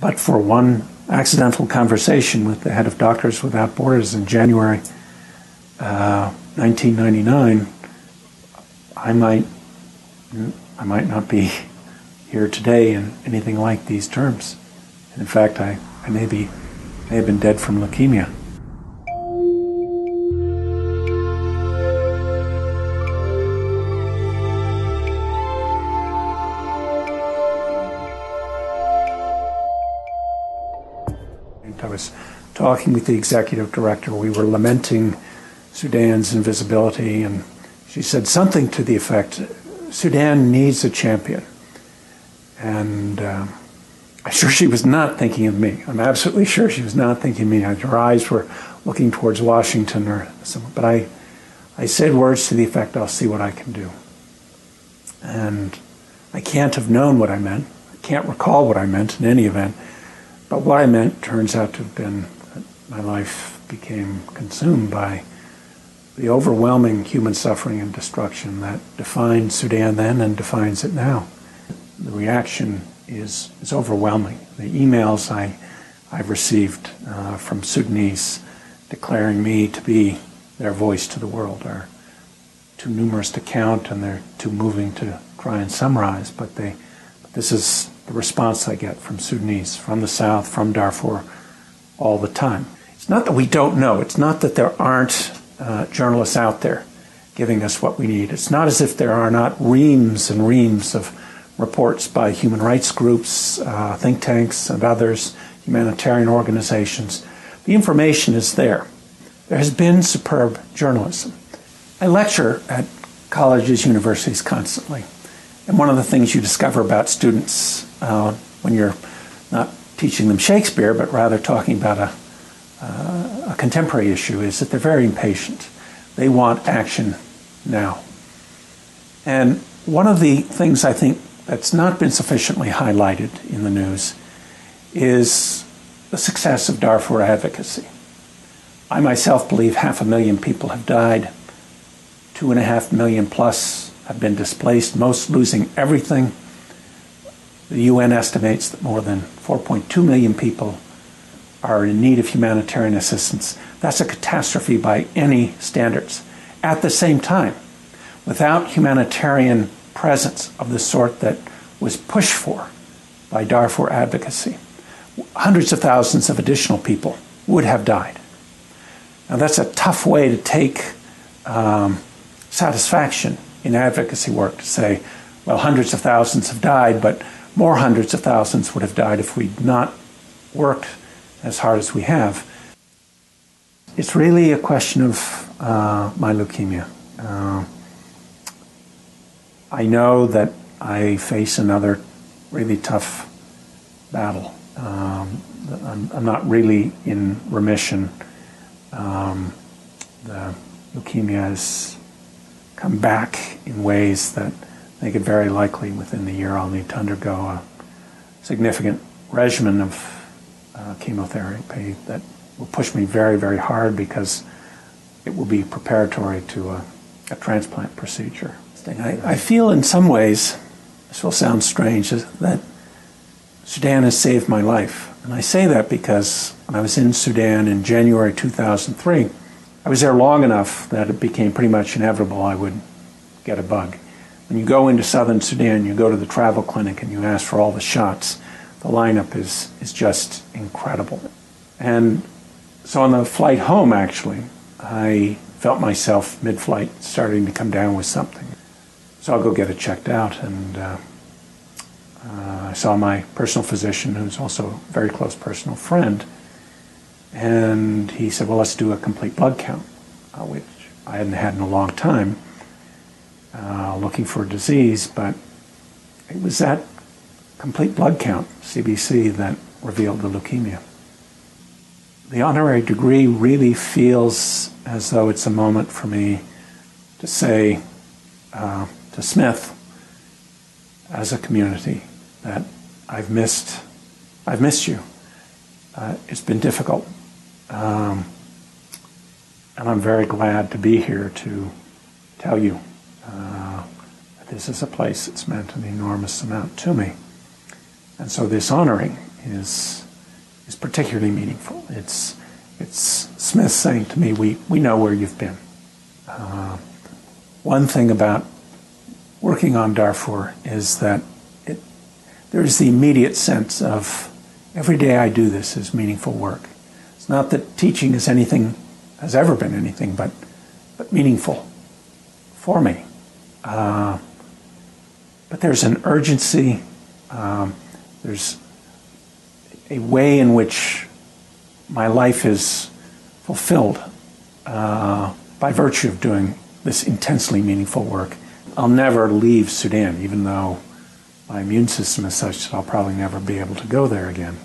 But for one accidental conversation with the head of Doctors Without Borders in January 1999, I might not be here today in anything like these terms. And in fact, I may have been dead from leukemia. I was talking with the executive director. We were lamenting Sudan's invisibility, and she said something to the effect, Sudan needs a champion. And I'm sure she was not thinking of me. I'm absolutely sure she was not thinking of me. Her eyes were looking towards Washington or something. But I said words to the effect, I'll see what I can do. And I can't have known what I meant. I can't recall what I meant in any event. But what I meant turns out to have been that my life became consumed by the overwhelming human suffering and destruction that defined Sudan then and defines it now. The reaction is overwhelming. The emails I've received from Sudanese declaring me to be their voice to the world are too numerous to count, and they're too moving to try and summarize, but this is the response I get from Sudanese, from the South, from Darfur, all the time. It's not that we don't know. It's not that there aren't journalists out there giving us what we need. It's not as if there are not reams and reams of reports by human rights groups, think tanks, and others, humanitarian organizations. The information is there. There has been superb journalism. I lecture at colleges, universities constantly. And one of the things you discover about students when you're not teaching them Shakespeare, but rather talking about a contemporary issue, is that they're very impatient. They want action now. And one of the things I think that's not been sufficiently highlighted in the news is the success of Darfur advocacy. I myself believe 500,000 people have died, 2.5 million plus have been displaced, most losing everything. The UN estimates that more than 4.2 million people are in need of humanitarian assistance. That's a catastrophe by any standards. At the same time, without humanitarian presence of the sort that was pushed for by Darfur advocacy, hundreds of thousands of additional people would have died. Now that's a tough way to take satisfaction in advocacy work, to say, well, hundreds of thousands have died, but more hundreds of thousands would have died if we'd not worked as hard as we have. It's really a question of my leukemia. I know that I face another really tough battle. I'm not really in remission. The leukemia has come back in ways that make it very likely within the year I'll need to undergo a significant regimen of chemotherapy that will push me very, very hard, because it will be preparatory to a transplant procedure. I feel in some ways, this will sound strange, that Sudan has saved my life. And I say that because when I was in Sudan in January 2003, I was there long enough that it became pretty much inevitable I would get a bug. When you go into southern Sudan, you go to the travel clinic and you ask for all the shots. The lineup is just incredible. And so on the flight home, actually, I felt myself mid-flight starting to come down with something. So I'll go get it checked out, and I saw my personal physician, who's also a very close personal friend, and he said, well, let's do a complete blood count, which I hadn't had in a long time, looking for a disease, but it was that complete blood count, CBC, that revealed the leukemia. The honorary degree really feels as though it's a moment for me to say to Smith, as a community, that I've missed you. It's been difficult. And I'm very glad to be here to tell you that this is a place that's meant an enormous amount to me. And so this honoring is particularly meaningful. It's Smith saying to me, we know where you've been. One thing about working on Darfur is that there's the immediate sense of every day I do this is meaningful work. It's not that teaching has ever been anything but meaningful for me. But there's an urgency, there's a way in which my life is fulfilled by virtue of doing this intensely meaningful work. I'll never leave Sudan, even though my immune system is such that I'll probably never be able to go there again.